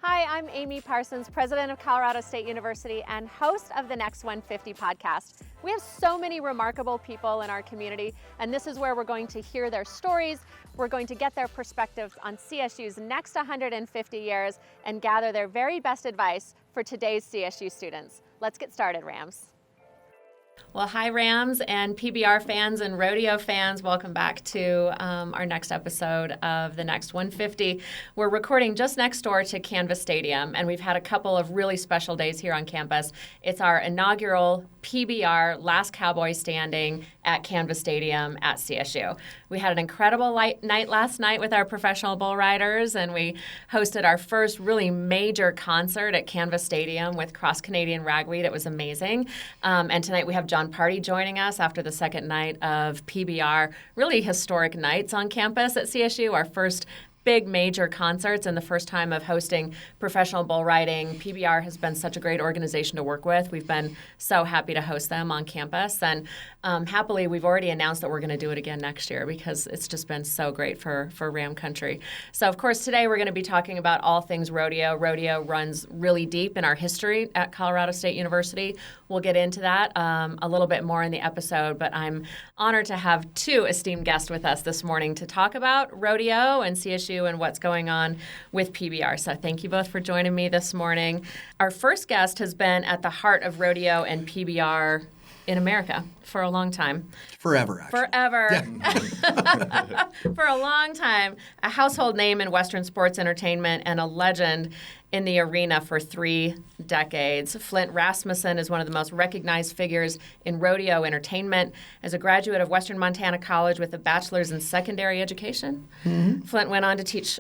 Hi, I'm Amy Parsons, president of Colorado State University and host of the Next 150 podcast. We have so many remarkable people in our community, and this is where we're going to hear their stories. We're going to get their perspectives on CSU's next 150 years and gather their very best advice for today's CSU students. Let's get started, Rams. Well, hi, Rams and PBR fans and rodeo fans. Welcome back to our next episode of the Next 150. We're recording just next door to Canvas Stadium, and we've had a couple of really special days here on campus. It's our inaugural PBR Last Cowboy Standing at Canvas Stadium at CSU. We had an incredible night last night with our professional bull riders, and we hosted our first really major concert at Canvas Stadium with Cross Canadian Ragweed. It was amazing. And tonight we have John Party joining us after the second night of PBR. Really historic nights on campus at CSU, our first big major concerts and the first time of hosting professional bull riding. PBR has been such a great organization to work with. We've been so happy to host them on campus, and happily we've already announced that we're going to do it again next year because it's just been so great for Ram Country. So of course today we're going to be talking about all things rodeo. Rodeo runs really deep in our history at Colorado State University. We'll get into that a little bit more in the episode, but I'm honored to have two esteemed guests with us this morning to talk about rodeo and CSU and what's going on with PBR. So thank you both for joining me this morning. Our first guest has been at the heart of rodeo and PBR in America for a long time. Forever, actually. Forever. Yeah. For a long time. A household name in Western sports entertainment and a legend in the arena for 3 decades. Flint Rasmussen is one of the most recognized figures in rodeo entertainment. As a graduate of Western Montana College with a bachelor's in secondary education, Flint went on to teach,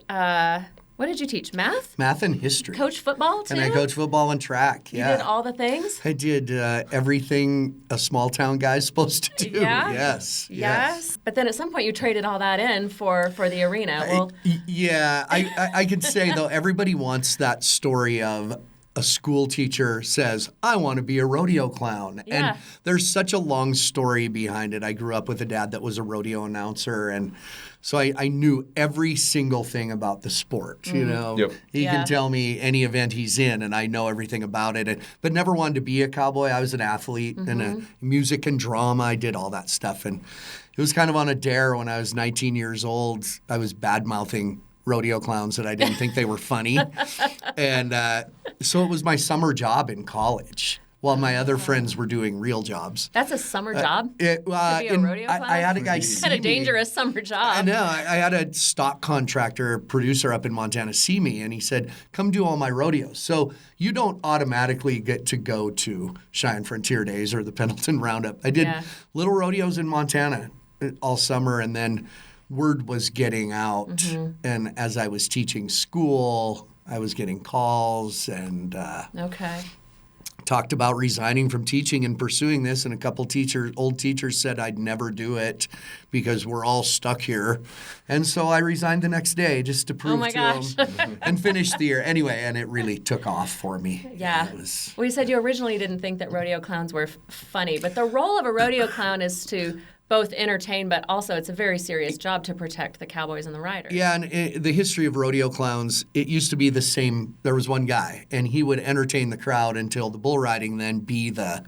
what did you teach, math? Math and history. Coach football, too? And I coach football and track, You did all the things? I did everything a small-town guy's supposed to do. Yeah? Yes. But then at some point you traded all that in for the arena. I could say, though, everybody wants that story of a school teacher says, I want to be a rodeo clown. Yeah. And there's such a long story behind it. I grew up with a dad that was a rodeo announcer, and so I knew every single thing about the sport, you know. Yep. He can tell me any event he's in, and I know everything about it. But never wanted to be a cowboy. I was an athlete and music and drama. I did all that stuff. And it was kind of on a dare when I was 19 years old. I was bad-mouthing rodeo clowns that I didn't think they were funny. And so it was my summer job in college while my other friends were doing real jobs. That's a summer job? To be a rodeo clown? I had a guy see Kind of me. dangerous summer job. I know. I had a stock contractor producer up in Montana see me, and he said, come do all my rodeos. So you don't automatically get to go to Cheyenne Frontier Days or the Pendleton Roundup. I did little rodeos in Montana all summer, and then word was getting out. And as I was teaching school, I was getting calls and talked about resigning from teaching and pursuing this. And a couple old teachers said I'd never do it because we're all stuck here. And so I resigned the next day just to prove to them and finish the year. Anyway, and it really took off for me. Yeah. Well, you said you originally didn't think that rodeo clowns were funny, but the role of a rodeo clown is to both entertain, but also it's a very serious job to protect the cowboys and the riders. Yeah, and the history of rodeo clowns, it used to be the same. There was one guy, and he would entertain the crowd until the bull riding, then be the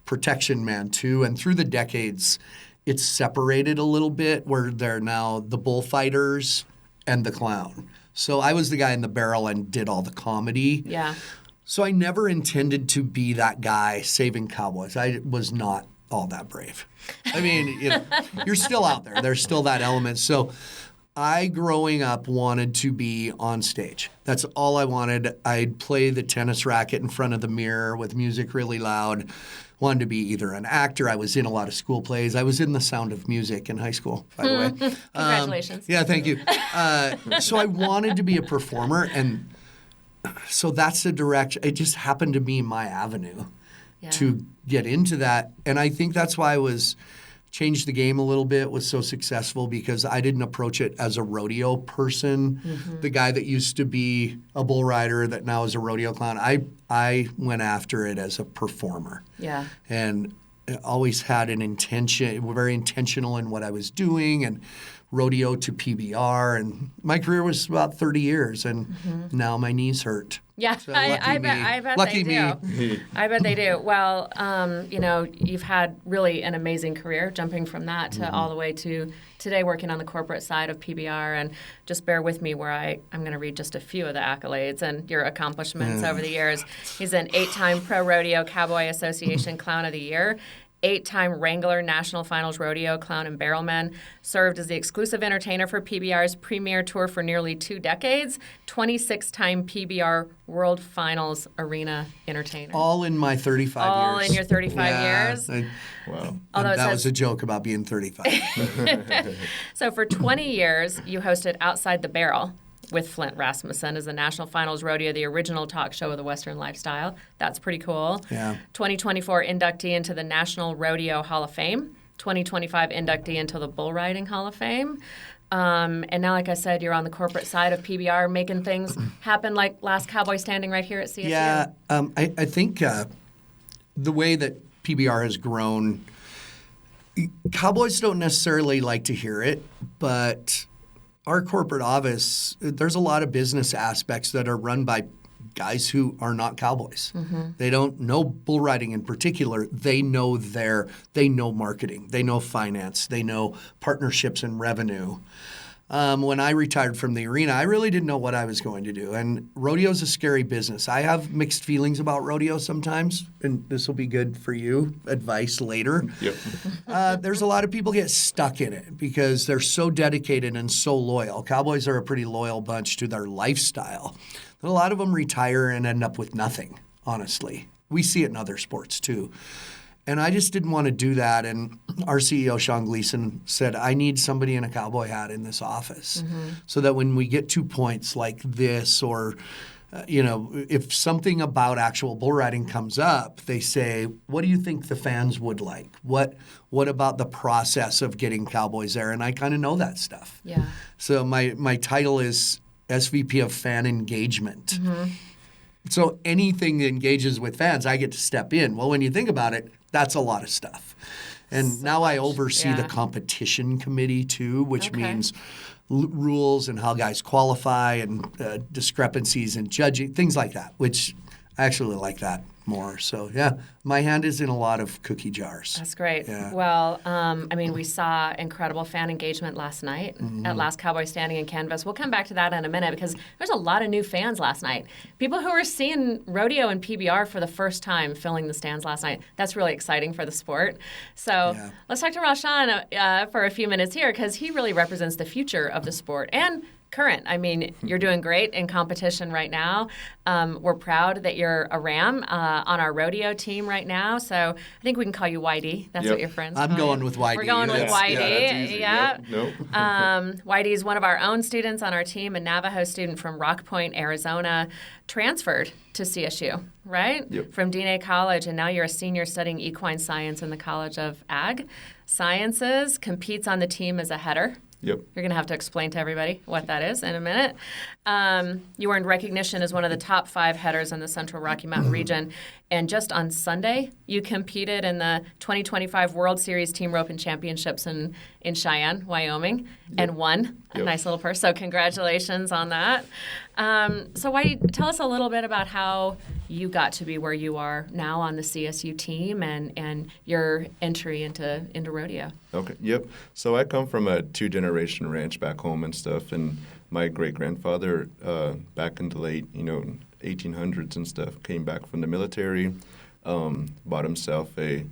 protection man too. And through the decades, it's separated a little bit where they're now the bullfighters and the clown. So I was the guy in the barrel and did all the comedy. Yeah. So I never intended to be that guy saving cowboys. I was not all that brave. I mean, you're still out there. There's still that element. So I, growing up, wanted to be on stage. That's all I wanted. I'd play the tennis racket in front of the mirror with music really loud. Wanted to be either an actor. I was in a lot of school plays. I was in The Sound of Music in high school, by the way. Congratulations. Yeah, thank you. So I wanted to be a performer, and so that's the direction. It just happened to be my avenue to get into that. And I think that's why I changed the game a little bit, was so successful, because I didn't approach it as a rodeo person. The guy that used to be a bull rider that now is a rodeo clown, I went after it as a performer. Yeah. And always had an intention, very intentional in what I was doing, and rodeo to PBR, and my career was about 30 years, and now my knees hurt. Yeah, So I bet lucky they do. me. I bet they do. Well, you've had really an amazing career, jumping from that to all the way to today working on the corporate side of PBR. And just bear with me where I'm going to read just a few of the accolades and your accomplishments over the years. He's an 8-time ProRodeo Cowboy Association Clown of the Year, 8-time Wrangler National Finals Rodeo Clown and Barrelman, served as the exclusive entertainer for PBR's premier tour for nearly 2 decades, 26-time PBR World Finals Arena entertainer. All in my 35 years. All in your 35 years? Wow. That was a joke about being 35. So for 20 years, you hosted Outside the Barrel with Flint Rasmussen as the National Finals Rodeo, the original talk show of the Western lifestyle. That's pretty cool. Yeah. 2024 inductee into the National Rodeo Hall of Fame. 2025 inductee into the Bull Riding Hall of Fame. And now, like I said, you're on the corporate side of PBR, making things happen like last Cowboy standing right here at CSU. Yeah, I think the way that PBR has grown, Cowboys don't necessarily like to hear it, but our corporate office, there's a lot of business aspects that are run by guys who are not Cowboys. They don't know bull riding in particular. They know marketing. They know finance. They know partnerships and revenue. When I retired from the arena, I really didn't know what I was going to do. And rodeo's a scary business. I have mixed feelings about rodeo sometimes, and this will be good for you, advice later. Yep. There's a lot of people get stuck in it because they're so dedicated and so loyal. Cowboys are a pretty loyal bunch to their lifestyle. A lot of them retire and end up with nothing, honestly. We see it in other sports too. And I just didn't want to do that. And our CEO, Sean Gleason, said, I need somebody in a cowboy hat in this office so that when we get to points like this or, if something about actual bull riding comes up, they say, what do you think the fans would like? What about the process of getting Cowboys there? And I kind of know that stuff. Yeah. So my title is SVP of Fan Engagement. So anything that engages with fans, I get to step in. Well, when you think about it, that's a lot of stuff. And now I oversee the competition committee too, which means rules and how guys qualify and discrepancies in judging, things like that, which I actually like that more. So, yeah, my hand is in a lot of cookie jars. That's great. Yeah. Well, we saw incredible fan engagement last night at Last Cowboy Standing in Canvas. We'll come back to that in a minute because there's a lot of new fans last night. People who were seeing rodeo and PBR for the first time filling the stands last night. That's really exciting for the sport. So let's talk to Ral'Shaun for a few minutes here because he really represents the future of the sport and current. I mean, you're doing great in competition right now. We're proud that you're a Ram on our rodeo team right now. So I think we can call you Whitey. That's what your friends call I'm going with Whitey. We're going with Whitey. That's easy. Yeah. Nope. Whitey is one of our own students on our team, a Navajo student from Rock Point, Arizona, transferred to CSU, right? Yep. From DNA College, and now you're a senior studying equine science in the College of Ag Sciences, competes on the team as a header. Yep. You're going to have to explain to everybody what that is in a minute. You earned recognition as one of the top 5 headers in the Central Rocky Mountain region. And just on Sunday, you competed in the 2025 World Series Team Roping Championships in Cheyenne, Wyoming, and won a nice little purse. So congratulations on that. So tell us a little bit about how you got to be where you are now on the CSU team and your entry into rodeo. Okay. Yep. So I come from a 2-generation ranch back home and stuff, and my great-grandfather back in the late 1800s and stuff came back from the military, bought himself a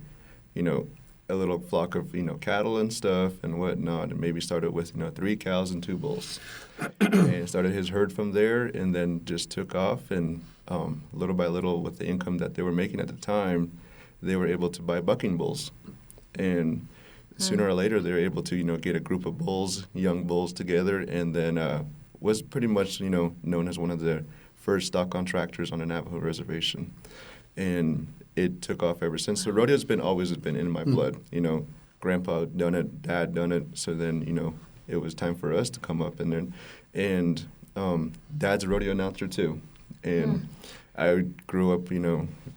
little flock of cattle and stuff and whatnot, and maybe started with 3 cows and 2 bulls, and started his herd from there, and then just took off, and little by little, with the income that they were making at the time, they were able to buy bucking bulls, and sooner or later they were able to get a group of bulls, young bulls together, and then was pretty much known as one of the first stock contractors on a Navajo reservation, and it took off ever since. So rodeo's always been in my blood. Grandpa done it, Dad done it. So then it was time for us to come up and Dad's a rodeo announcer too, and I grew up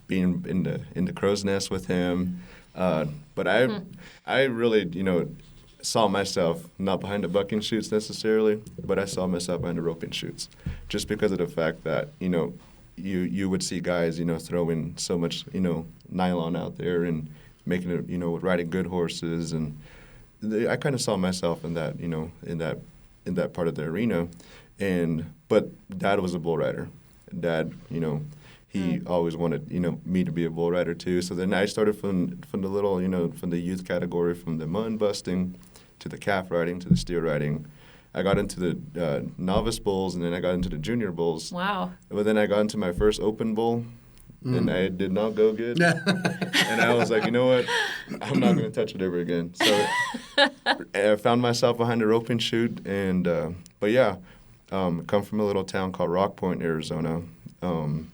being in the crow's nest with him. But I really saw myself not behind the bucking chutes necessarily, but I saw myself behind the roping chutes, just because of the fact that, you know, you would see guys, you know, throwing so much, you know, nylon out there and making it, you know, riding good horses, and I kind of saw myself in that, you know, in that part of the arena, but Dad was a bull rider. Dad, you know, he always wanted, you know, me to be a bull rider too. So then I started from the little, you know, from the youth category, from the mun busting to the calf riding to the steer riding. I got into the novice bulls, and then I got into the junior bulls. Wow. But then I got into my first open bull, and I did not go good. And I was like, you know what? I'm not going to touch it ever again. So I found myself behind a roping chute. And, but yeah, come from a little town called Rock Point, Arizona.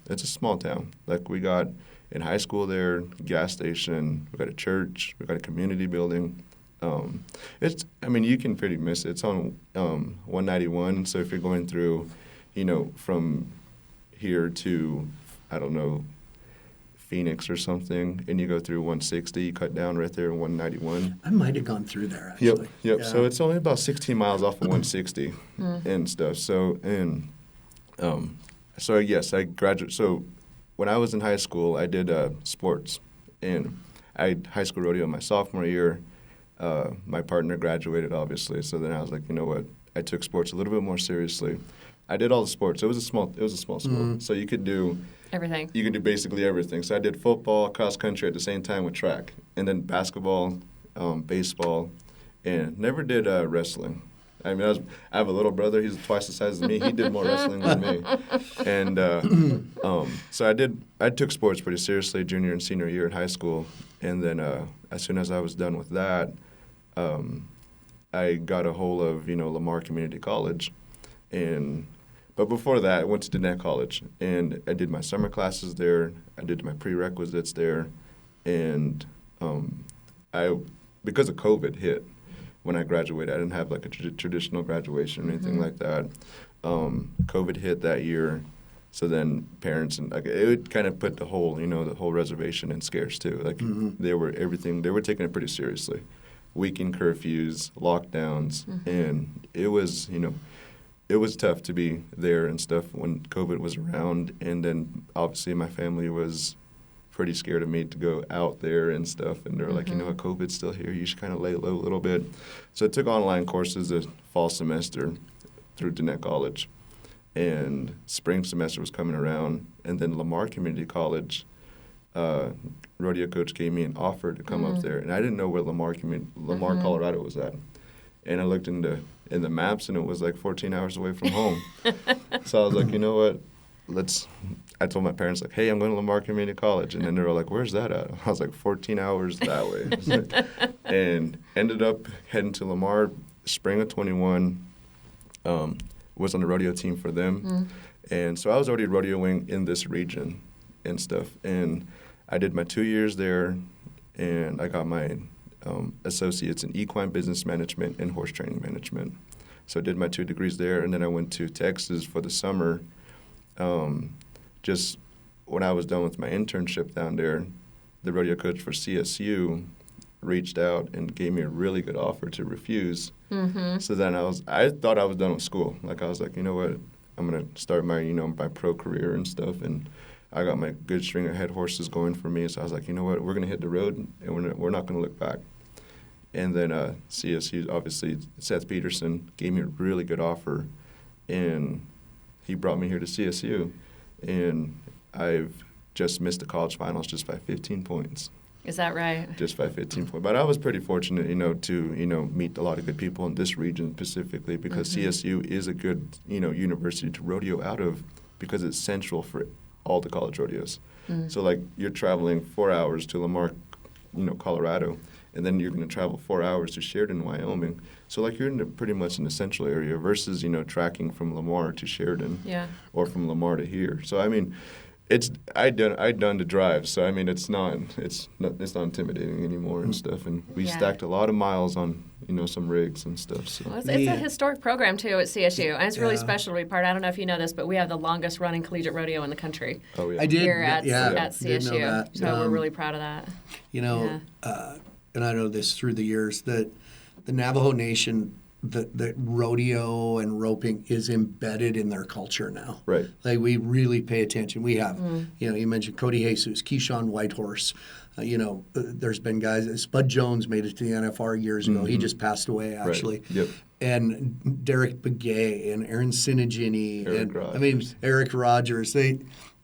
It's a small town. Like, we got in high school there, gas station, we got a church, we got a community building. I mean, you can pretty miss it. It's on 191. So if you're going through, you know, from here to, I don't know, Phoenix or something, and you go through 160, you cut down right there in 191. I might have gone through there, actually. Yep. Yeah. So it's only about 16 miles off of 160 and stuff. So, and so yes, I graduated. So when I was in high school, I did sports, and I had high school rodeo my sophomore year. My partner graduated, obviously. So then I was like, you know what? I took sports a little bit more seriously. I did all the sports. It was a small school, so you could do everything. You could do basically everything. So I did football, cross country at the same time with track, and then basketball, baseball, and never did wrestling. I mean, I have a little brother. He's twice the size as me. He did more wrestling than me, and so I took sports pretty seriously junior and senior year in high school, and then as soon as I was done with that, I got a hold of, you know, Lamar Community College, but before that, I went to Descheny College, and I did my summer classes there. I did my prerequisites there, and because of COVID hit, when I graduated, I didn't have like a traditional graduation or anything like that. COVID hit that year, so then parents and like it would kind of put the whole reservation in scarce too. Like they were taking it pretty seriously. Weekend curfews, lockdowns, and it was, you know, it was tough to be there and stuff when COVID was around. And then obviously my family was pretty scared of me to go out there and stuff. And they were like, you know what, COVID's still here. You should kind of lay low a little bit. So I took online courses the fall semester through Descheny College. And spring semester was coming around. And then Lamar Community College, rodeo coach gave me an offer to come up there. And I didn't know where Lamar, Colorado was at. And I looked in the maps, and it was like 14 hours away from home. So I was like, you know what, I told my parents, like, hey, I'm going to Lamar Community College. And then they were like, where's that at? I was like, 14 hours that way. And ended up heading to Lamar spring of 21, was on the rodeo team for them. And so I was already rodeoing in this region and stuff. And I did my 2 years there, and I got my associates in equine business management and horse training management. So I did my 2 degrees there, and then I went to Texas for the summer. Just when I was done with my internship down there, the rodeo coach for CSU reached out and gave me a really good offer to refuse. So then I thought I was done with school. Like, I was like, you know what, I'm going to start my, my pro career and stuff. And I got my good string of head horses going for me. So I was like, you know what, we're going to hit the road, and we're not going to look back. And then CSU, obviously, Seth Peterson gave me a really good offer, and he brought me here to CSU. And I've just missed the college finals just by 15 points. Is that right? Just by 15 points. But I was pretty fortunate, to, meet a lot of good people in this region specifically, because CSU is a good, university to rodeo out of, because it's central for all the college rodeos. So, like, you're traveling 4 hours to Lamar, Colorado, and then you're going to travel 4 hours to Sheridan, Wyoming. So, like, you're pretty much in the central area versus, tracking from Lamar to Sheridan, or from Lamar to here. So, I mean, I'd done the drive. So, I mean, it's not intimidating anymore and stuff. And we stacked a lot of miles on, some rigs and stuff. So. Well, it's a historic program, too, at CSU. And it's really special to be part. I don't know if you know this, but we have the longest running collegiate rodeo in the country. Oh, yeah. I did. Here at Did CSU. know that. So we're really proud of that. And I know this through the years, that the Navajo Nation, the rodeo and roping is embedded in their culture now. Right. Like we really pay attention. We have, you mentioned Cody Jesus, Keyshawn Whitehorse. There's been guys. Spud Jones made it to the NFR years ago. He just passed away actually. Right. Yep. And Derek Begay and Aaron Sinigini and Rogers. Eric Rogers.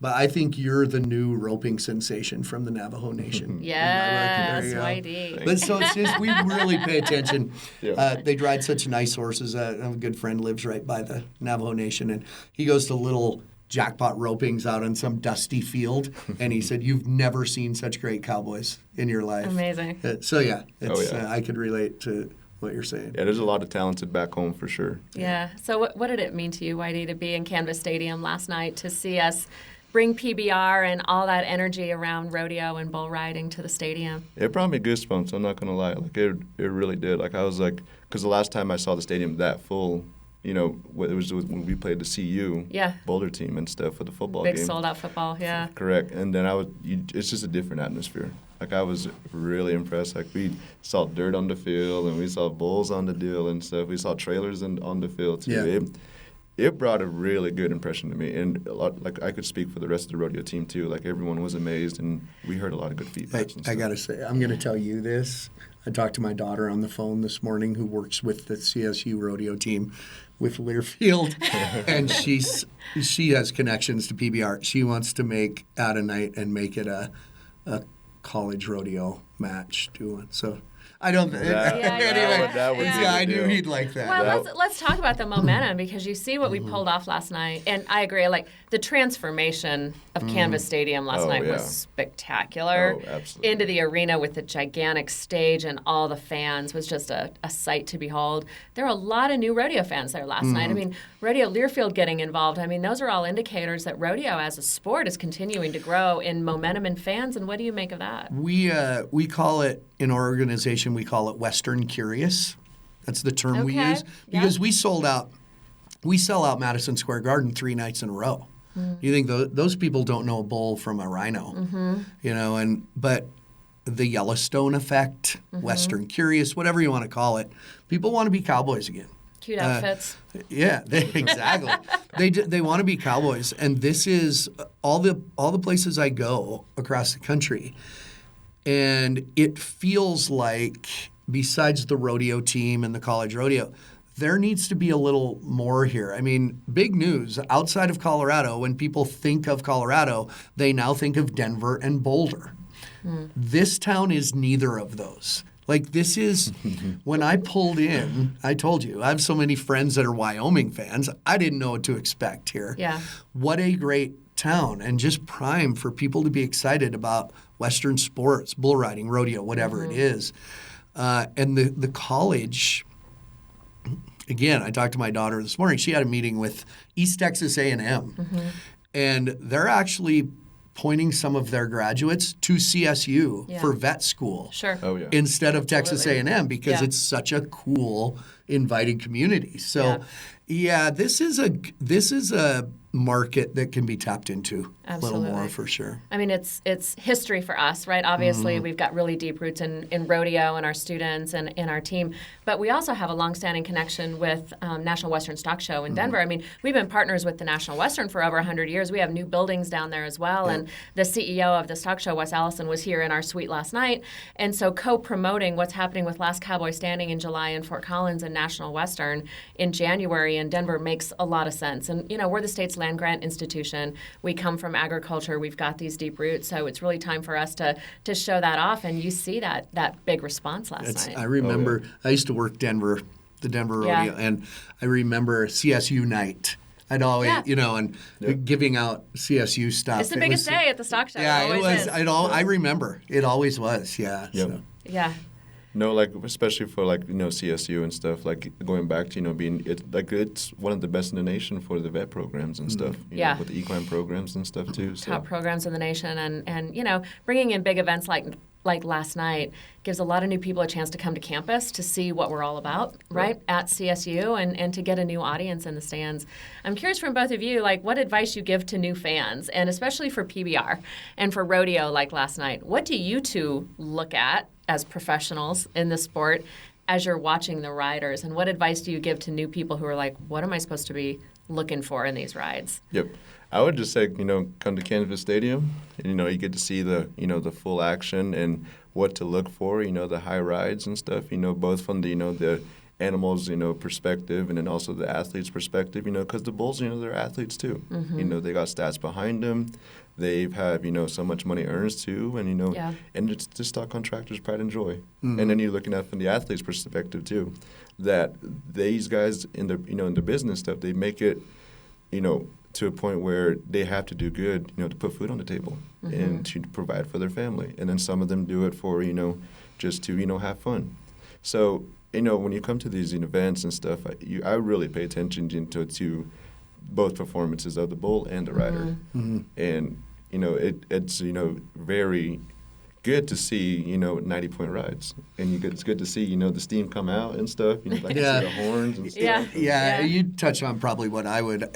But I think you're the new roping sensation from the Navajo Nation. Yes, YD. But so it's just, we really pay attention. Yeah. They ride such nice horses. I have a good friend lives right by the Navajo Nation, and he goes to little jackpot ropings out on some dusty field, and he said, "You've never seen such great cowboys in your life." Amazing. I could relate to what you're saying. Yeah, there's a lot of talented back home for sure. Yeah. So what did it mean to you, YD, to be in Canvas Stadium last night, to see us bring PBR and all that energy around rodeo and bull riding to the stadium? It brought me goosebumps. I'm not gonna lie. Like it really did. Like I was like, because the last time I saw the stadium that full, it was when we played the CU Boulder team and stuff for the football game. Big sold out football, yeah. Correct. And then it's just a different atmosphere. Like I was really impressed. Like we saw dirt on the field and we saw bulls on the deal and stuff. We saw trailers on the field too. Yeah. It brought a really good impression to me, and a lot, like I could speak for the rest of the rodeo team too. Like everyone was amazed, and we heard a lot of good feedback. I gotta say, I'm gonna tell you this. I talked to my daughter on the phone this morning, who works with the CSU Rodeo Team with Learfield, and she has connections to PBR. She wants to make out a night and make it a college rodeo match to one. So. I don't. I knew he'd like that. Well, let's talk about the momentum, because you see what we pulled off last night, and I agree. Like the transformation of Canvas Stadium last night was spectacular. Oh, absolutely. Into the arena with the gigantic stage and all the fans was just a sight to behold. There were a lot of new rodeo fans there last night. I mean, Rodeo Learfield getting involved. I mean, those are all indicators that rodeo as a sport is continuing to grow in momentum and fans. And what do you make of that? We call it in our organization. We call it Western Curious. That's the term we use because we sell out Madison Square Garden 3 nights in a row. You think those people don't know a bull from a rhino, but the Yellowstone effect, Western Curious, whatever you want to call it, people want to be cowboys again. Cute outfits. Exactly. They want to be cowboys, and this is all the places I go across the country. And it feels like, besides the rodeo team and the college rodeo, there needs to be a little more here. I mean, big news. Outside of Colorado, when people think of Colorado, they now think of Denver and Boulder. This town is neither of those. Like, this is, when I pulled in, I told you, I have so many friends that are Wyoming fans. I didn't know what to expect here. Yeah. What a great town, and just prime for people to be excited about Western sports, bull riding, rodeo, whatever it is. And the college, again, I talked to my daughter this morning. She had a meeting with East Texas A&M, and they're actually pointing some of their graduates to CSU for vet school. Sure. Oh, yeah. Instead of Texas A&M, because Yeah. it's such a cool, inviting community. So, this is a market that can be tapped into a little more for sure. I mean, it's history for us, right? Obviously, we've got really deep roots in rodeo and our students and in our team, but we also have a longstanding connection with National Western Stock Show in Denver. I mean, we've been partners with the National Western for over 100 years. We have new buildings down there as well, and the CEO of the stock show, Wes Allison, was here in our suite last night, and so co-promoting what's happening with Last Cowboy Standing in July in Fort Collins and National Western in January in Denver makes a lot of sense. And, we're the state's land grant institution. We come from agriculture. We've got these deep roots. So it's really time for us to show that off. And you see that big response last night. I remember I used to work the Denver rodeo, and I remember CSU night. I'd always, giving out CSU stuff. It's the biggest day at the stock show. Yeah, it was. I remember. It always was, Yep. So. Yeah. No, like especially for CSU and stuff, like going back to being it's one of the best in the nation for the vet programs and stuff. You know, with the equine programs and stuff too. So. Top programs in the nation, and bringing in big events like last night gives a lot of new people a chance to come to campus to see what we're all about, right, at CSU, and to get a new audience in the stands. I'm curious from both of you, like, what advice you give to new fans, and especially for PBR and for rodeo like last night. What do you two look at as professionals in the sport as you're watching the riders? And what advice do you give to new people who are like, what am I supposed to be looking for in these rides? Yep. I would just say, come to Canvas Stadium. And, you get to see the full action and what to look for, the high rides and stuff, both from the animals, perspective and then also the athletes' perspective, because the bulls, they're athletes too. They got stats behind them. They've have, so much money earns too, and, and it's just stock contractors' pride and joy. And then you're looking at from the athlete's perspective too, that these guys in the, in the business stuff, they make it, to a point where they have to do good, to put food on the table and to provide for their family. And then some of them do it for, just to, have fun. So, when you come to these events and stuff, I really pay attention to both performances of the bull and the rider. And, it's, very good to see, 90-point rides. And it's good to see, the steam come out and stuff. See the horns and stuff. Yeah, you touch on probably what I would.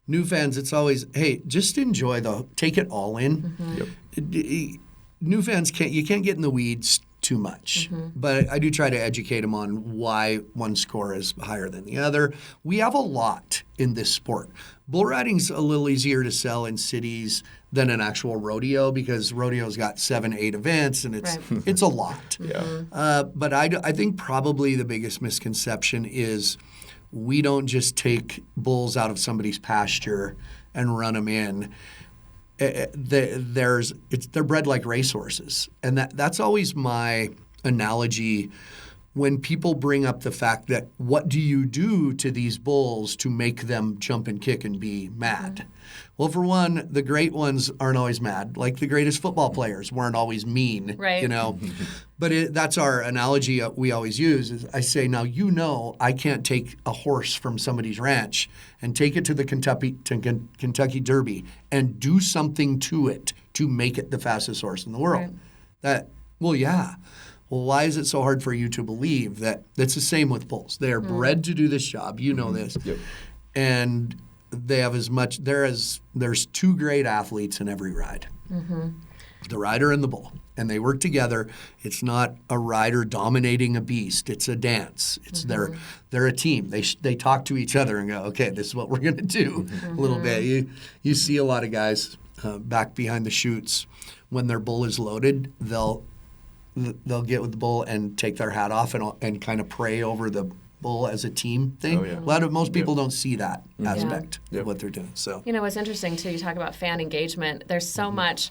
New fans, it's always, hey, just enjoy take it all in. New fans, you can't get in the weeds too much. But I do try to educate them on why one score is higher than the other. We have a lot in this sport. Bull riding's a little easier to sell in cities than an actual rodeo because rodeo's got 7-8 events and it's a lot. But I think probably the biggest misconception is we don't just take bulls out of somebody's pasture and run them in. They're bred like racehorses, and that's always my analogy when people bring up the fact that what do you do to these bulls to make them jump and kick and be mad? Well, for one, the great ones aren't always mad. Like the greatest football players weren't always mean, But that's our analogy we always use. Is I say, now I can't take a horse from somebody's ranch and take it to the Kentucky Derby and do something to it to make it the fastest horse in the world. Well, why is it so hard for you to believe that? That's the same with bulls. They are bred to do this job. You know this. And they have there's two great athletes in every ride. The rider and the bull. And they work together. It's not a rider dominating a beast. It's a dance. It's they're a team. They talk to each other and go, okay, this is what we're going to do a little bit. You see a lot of guys back behind the chutes when their bull is loaded, they'll get with the bull and take their hat off and kind of pray over the bull as a team thing. Most people don't see that aspect of what they're doing. So what's interesting too, you talk about fan engagement. There's so much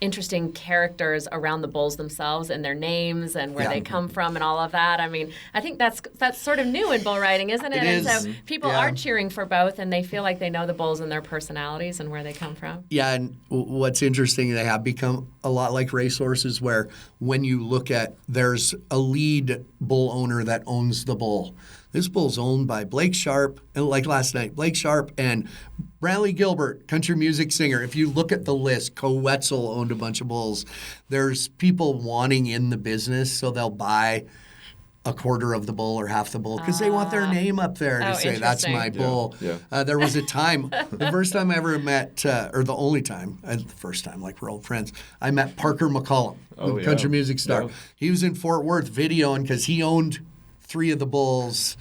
interesting characters around the bulls themselves and their names and where they come from and all of that. I mean, I think that's sort of new in bull riding, isn't it? And so people are cheering for both, and they feel like they know the bulls and their personalities and where they come from. Yeah, and what's interesting, they have become a lot like racehorses, where when you look at, there's a lead bull owner that owns the bull. This bull's owned by Blake Sharp, and like last night, Blake Sharp and Bradley Gilbert, country music singer. If you look at the list, Wetzel owned a bunch of bulls. There's people wanting in the business, so they'll buy a quarter of the bull or half the bull because they want their name up there to say, that's my bull. There was a time, the first time I ever met, or the only time, the first time, like we're old friends, I met Parker McCollum, the country music star. He was in Fort Worth videoing because he owned 3 of the bulls.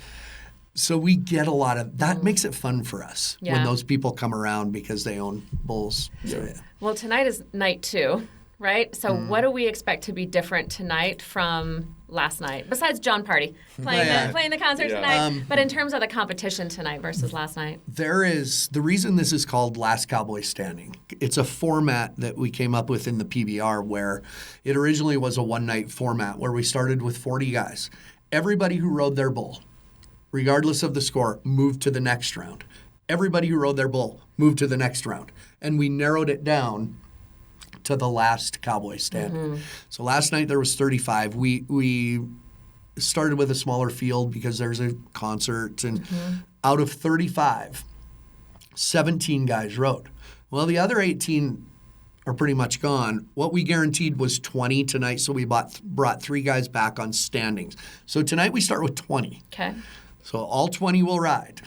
So we get a lot of that. Makes it fun for us when those people come around because they own bulls. Well, tonight is night 2, right? So what do we expect to be different tonight from last night, besides John Party playing the concert tonight? But in terms of the competition tonight versus last night, there is the reason this is called Last Cowboy Standing. It's a format that we came up with in the PBR, where it originally was a one-night format where we started with 40 guys. Everybody who rode their bull, regardless of the score, moved to the next round. Everybody who rode their bull moved to the next round. And we narrowed it down to the last Cowboy Standing. So last night there was 35. We started with a smaller field because there's a concert. And out of 35, 17 guys rode. Well, the other 18 are pretty much gone. What we guaranteed was 20 tonight, so we brought 3 guys back on standings. So tonight we start with 20. Okay. So all 20 will ride,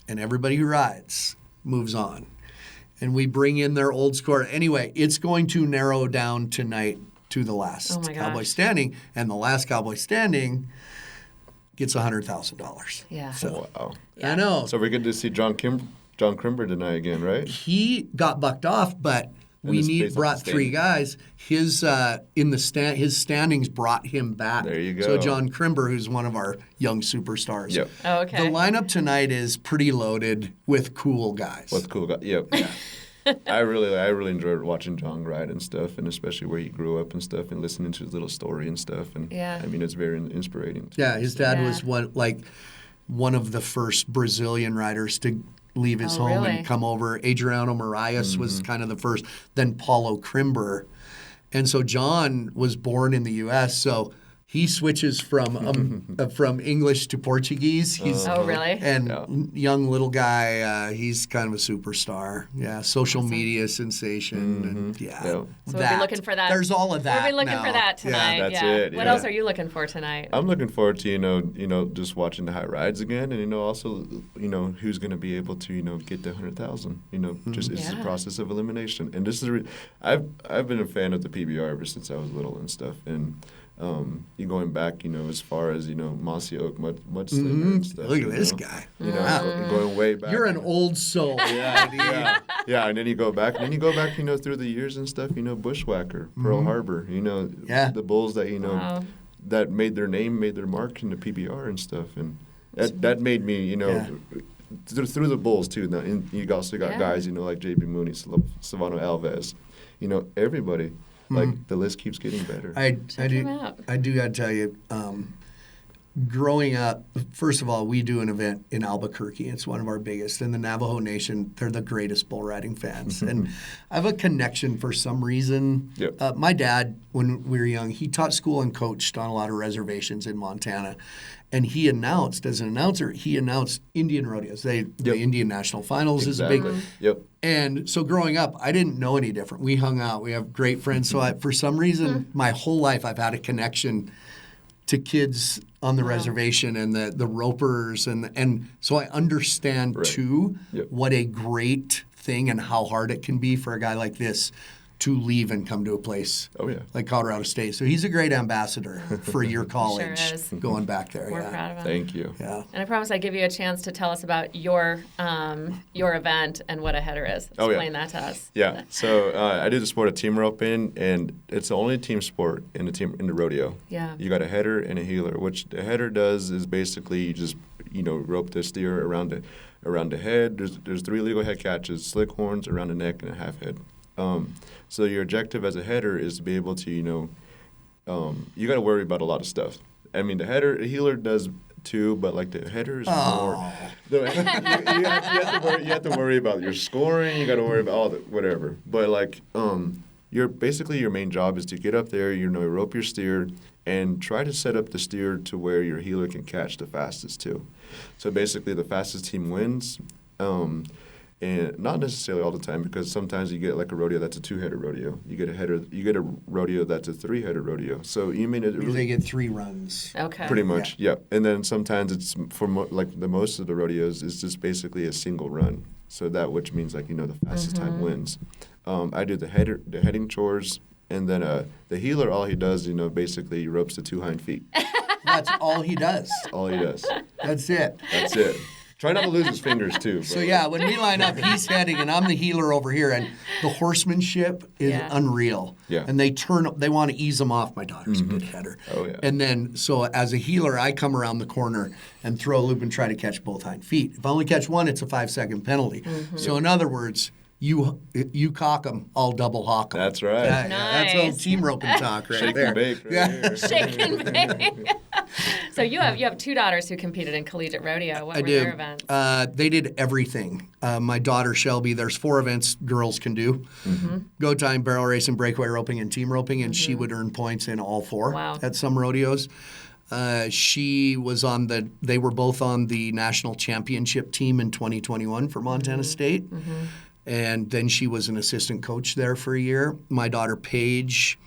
and everybody who rides moves on. And we bring in their old score. Anyway, it's going to narrow down tonight to the last Oh my cowboy gosh. standing, and the last cowboy standing gets $100,000. Yeah. So Wow. I know. So we're going to see John Crimber tonight again, right? He got bucked off, but we this based off brought the three standing. guys. His standings brought him back. There you So go. John Crimber, who's one of our young superstars. Yep. Oh, okay. The lineup tonight is pretty loaded with cool guys. What's cool? Yep. I really enjoyed watching John ride and stuff, and especially where he grew up and stuff, and listening to his little story and stuff. And Yeah. I mean, it's very inspiring. Yeah, his dad Yeah. was one of the first Brazilian riders to leave his Oh, home really? and come over. Adriano Moraes was kind of the first, then Paulo Crimber. And so John was born in the U.S., so he switches from English to Portuguese. He's Oh, really? and young little guy, he's kind of a superstar. Yeah, social media sensation. And yeah, Yeah. So we'll be looking for that. There's all of that. We'll be looking now. for that tonight. That's it, What yeah. else are you looking for tonight? I'm looking forward to just watching the high rides again, and also who's going to be able to get to 100,000. Just it's a Yeah. process of elimination, and this is I've been a fan of the PBR ever since I was little and stuff, and you going back as far as Mossy Oak Mud Slinger and stuff. Look at this guy. Going way back. You're an old soul. Yeah, and then you go back, through the years and stuff. Bushwhacker, Pearl Harbor. Yeah. The bulls that Wow. that made their name, made their mark in the PBR and stuff, and that made me Yeah. through the bulls too. Now, and you also got Yeah. guys like J.B. Mooney, Silvano Alves, everybody. Like the list keeps getting better. I him out. do got to tell you, growing up, first of all, we do an event in Albuquerque. It's one of our biggest. And the Navajo Nation, they're the greatest bull riding fans. And I have a connection for some reason. Yep. My dad, when we were young, he taught school and coached on a lot of reservations in Montana. And he announced, as an announcer, Indian rodeos. The Indian National Finals is a big. Yep. And so growing up, I didn't know any different. We hung out. We have great friends. So for some reason, my whole life, I've had a connection to kids on the reservation and the ropers. And so I understand, too, what a great thing and how hard it can be for a guy like this to leave and come to a place like Colorado State. So he's a great ambassador for your college. Sure is. Going back there. We're proud of him. Thank you. Yeah. And I promise I'd give you a chance to tell us about your event and what a header is. Oh, yeah. Explain that to us. Yeah. So I do the sport of team roping, and it's the only team sport in the rodeo. Yeah. You got a header and a heeler. Which the header does is basically you just rope the steer around the head. There's 3 legal head catches: slick horns, around the neck, and a half head. So your objective as a header is to be able to you got to worry about a lot of stuff. I mean, the healer does too, but like the header is more. You have to worry about your scoring. You got to worry about all the whatever. But like your main job is to get up there. Rope your steer and try to set up the steer to where your heeler can catch the fastest too. So basically, the fastest team wins. And not necessarily all the time, because sometimes you get like a rodeo that's a 2-header rodeo. You get a rodeo that's a 3-header rodeo. So you mean it They get 3 runs. Okay. pretty much, yeah. And then sometimes it's the most of the rodeos is just basically a single run. So that which means the fastest time wins. I do the heading chores, and then the heeler, all he does basically he ropes the 2 hind feet. That's all he does. All he does. That's it. That's it. Try not to lose his fingers too. So yeah, when we line up, he's heading and I'm the heeler over here, and the horsemanship is unreal. Yeah. And they want to ease him off. My daughter's a good header. Oh, yeah. And then so as a heeler, I come around the corner and throw a loop and try to catch both hind feet. If I only catch one, it's a 5-second penalty. So in other words, you cock 'em, I'll double hawk 'em. That's right. Yeah, That's Nice. old team roping talk right Shake there. and bake right here. Shake and bake. So you have 2 daughters who competed in collegiate rodeo. What were their events? They did everything. My daughter Shelby, there's 4 events girls can do: go time, barrel racing, breakaway roping, and team roping, and she would earn points in all 4 Wow. at some rodeos. She was they were both on the national championship team in 2021 for Montana State. And then she was an assistant coach there for a year. My daughter Paige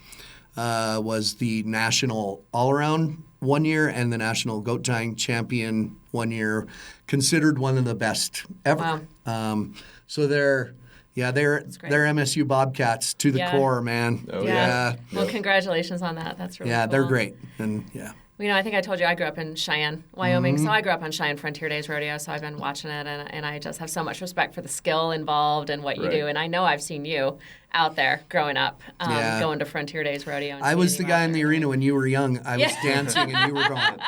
was the national all-around one year and the national goat tying champion one year, considered one of the best ever. Wow. So they're, Yeah, they're MSU Bobcats to the core, man. Oh, yeah. yeah. Well, congratulations on that. That's really cool. Yeah, they're great. And yeah. You know, I think I told you I grew up in Cheyenne, Wyoming. So I grew up on Cheyenne Frontier Days Rodeo. So I've been watching it, and I just have so much respect for the skill involved and what you do. And I know I've seen you out there growing up, going to Frontier Days Rodeo. And I was the guy in the arena when you were young. I was dancing and you were going.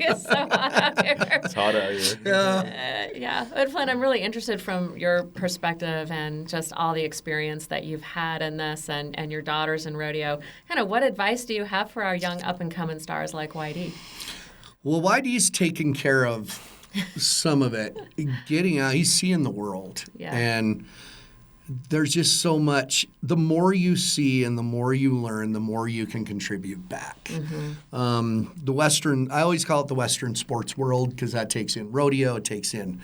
It's so hot out here. It's hot out here. Yeah. But Flint, I'm really interested from your perspective and just all the experience that you've had in this and your daughters in rodeo. Kind of what advice do you have for our young up-and-coming stars like Whitey? Well, Whitey's taking care of some of it. Getting out, he's seeing the world. Yeah. And there's just so much. The more you see and the more you learn, the more you can contribute back. The Western, I always call it the Western sports world because that takes in rodeo, it takes in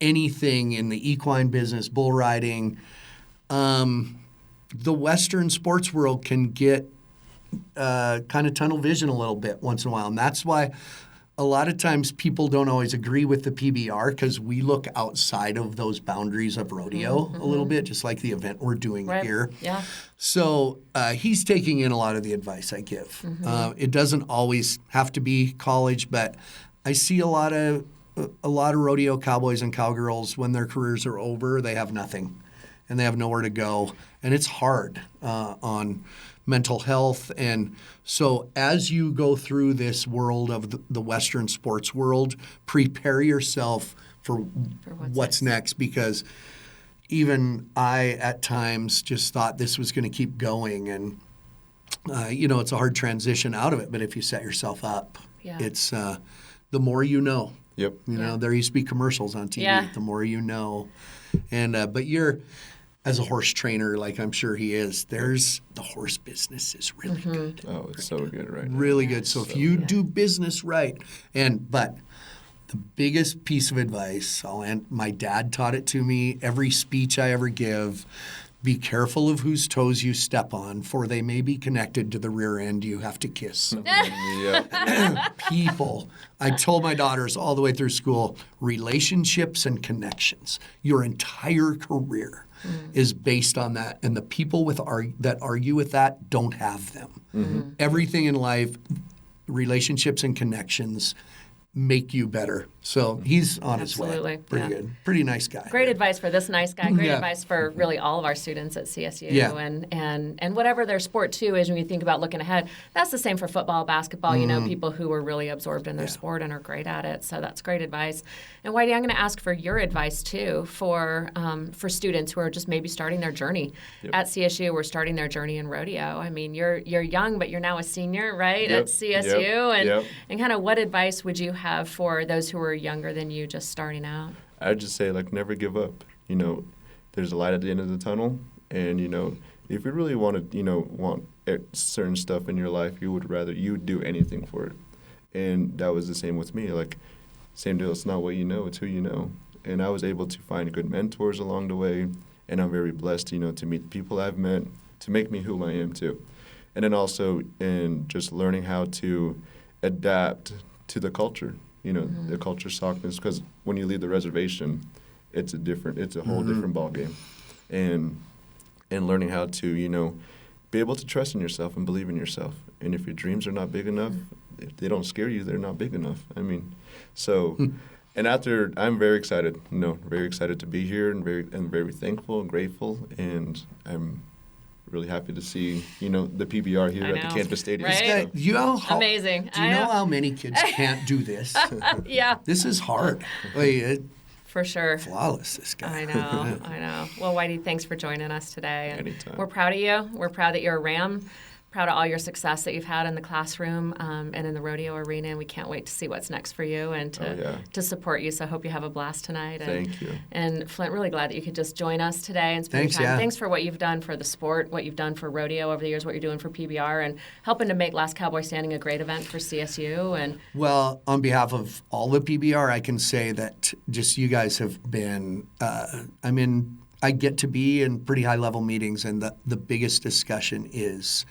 anything in the equine business, bull riding. The Western sports world can get kind of tunnel vision a little bit once in a while. And that's why a lot of times people don't always agree with the PBR because we look outside of those boundaries of rodeo a little bit, just like the event we're doing here. Yeah. So he's taking in a lot of the advice I give. It doesn't always have to be college, but I see a lot of rodeo cowboys and cowgirls when their careers are over, they have nothing and they have nowhere to go. And it's hard on mental health. And so as you go through this world of the Western sports world, prepare yourself for what's next, because even I at times just thought this was going to keep going. And, it's a hard transition out of it. But if you set yourself up, it's the more you know. Yep. There used to be commercials on TV. Yeah. The more you know. And but you're, as a horse trainer, like I'm sure he is, the horse business is really good. Oh, it's so good, right? Really good. So if you do business right, but the biggest piece of advice, my dad taught it to me, every speech I ever give, be careful of whose toes you step on, for they may be connected to the rear end you have to kiss. People. I told my daughters all the way through school, relationships and connections. Your entire career is based on that, and the people that argue with that don't have them. Everything in life, relationships and connections, make you better. So he's on his way. Pretty good. Pretty nice guy. Great advice for this nice guy. Great advice for really all of our students at CSU. Yeah. And whatever their sport too is, when you think about looking ahead, that's the same for football, basketball, people who are really absorbed in their sport and are great at it. So that's great advice. And Whitey, I'm going to ask for your advice too for students who are just maybe starting their journey at CSU or starting their journey in rodeo. I mean, you're young, but you're now a senior, right, at CSU. And kind of what advice would you have for those who are younger than you just starting out? I'd just say, never give up. There's a light at the end of the tunnel, and if you really want certain stuff in your life, you would do anything for it. And that was the same with me. Same deal. It's not what you know, it's who you know. And I was able to find good mentors along the way, and I'm very blessed, to meet the people I've met to make me who I am too. And then also in just learning how to adapt to the culture. The culture softness, because when you leave the reservation, it's a whole different ballgame. And learning how to, be able to trust in yourself and believe in yourself. And if your dreams are not big enough, if they don't scare you, they're not big enough. And I'm very excited, very excited to be here and very thankful and grateful. And I'm really happy to see, the PBR here at the campus stadium. Right? Amazing. Do you know how many kids can't do this? Yeah. This is hard. For sure. Flawless, this guy. I know. Well, Whitey, thanks for joining us today. And anytime. We're proud of you. We're proud that you're a Ram. Proud of all your success that you've had in the classroom and in the rodeo arena, and we can't wait to see what's next for you and to support you. So I hope you have a blast tonight. Thank you. And Flint, really glad that you could just join us today and spend your time. Yeah. Thanks for what you've done for the sport, what you've done for rodeo over the years, what you're doing for PBR, and helping to make Last Cowboy Standing a great event for CSU. And well, on behalf of all the PBR, I can say that just you guys have been. I get to be in pretty high level meetings, and the biggest discussion is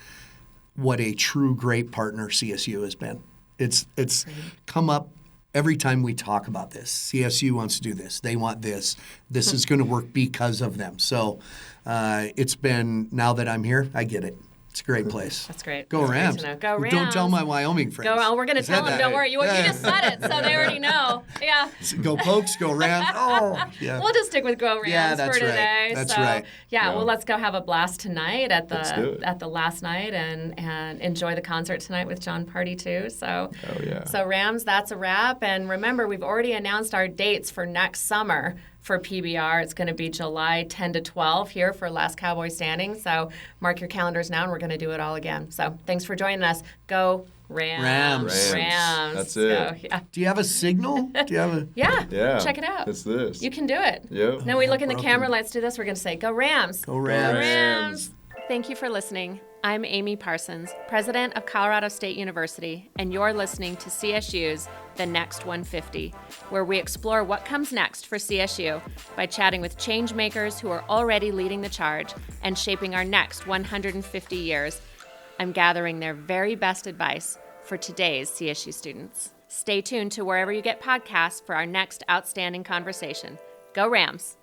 what a true great partner CSU has been. It's come up every time we talk about this, CSU wants to do this. They want this. This is going to work because of them. So it's been, now that I'm here, I get it. It's a great place. That's great. Go That's Rams. great to know. Go Rams. Don't tell my Wyoming friends. Go on. We're going to tell them. Don't worry. You just said it, so they already know. Yeah. Go Pokes, go Rams. Oh, yeah. We'll just stick with Go Rams for today. Right. That's so, right. Yeah, well, let's go have a blast tonight at the last night and enjoy the concert tonight with John Party too. So, So Rams, that's a wrap. And remember, we've already announced our dates for next summer. For PBR, it's going to be July 10 to 12 here for Last Cowboy Standing. So mark your calendars now, and we're going to do it all again. So thanks for joining us. Go Rams. Rams. That's it. So, yeah. Do you have a signal? Do you have a? Yeah. Check it out. It's this. You can do it. Yep. Then we look in the camera. Let's do this. We're going to say, Go Rams. Go Rams. Go Rams. Thank you for listening. I'm Amy Parsons, president of Colorado State University, and you're listening to CSU's The Next 150, where we explore what comes next for CSU by chatting with change makers who are already leading the charge and shaping our next 150 years. I'm gathering their very best advice for today's CSU students. Stay tuned to wherever you get podcasts for our next outstanding conversation. Go Rams!